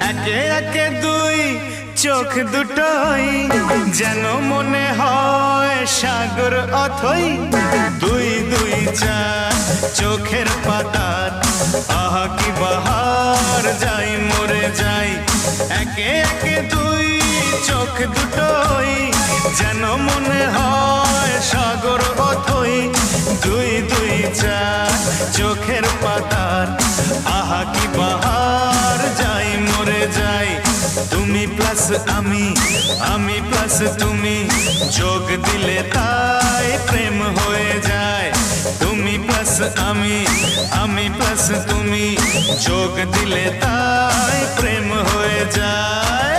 একে একে দুই চোখ দুটোই যেন মনে হয় সাগর অথই। দুই দুই চার চোখের পাতার আহা কি বাহার, যাই মরে যাই। একে একে দুই চোখ দুটোই যেন মনে হয় সাগর অথই। দুই দুই চার চোখের পাতার আহা কি বাহার, যাই মরে যাই। তুমি প্লাস আমি, আমি প্লাস তুমি, যোগ দিলে তাই প্রেম হয়ে যায়। তুমি প্লাস আমি, আমি প্লাস তুমি, যোগ দিলে তাই প্রেম হয়ে যায়।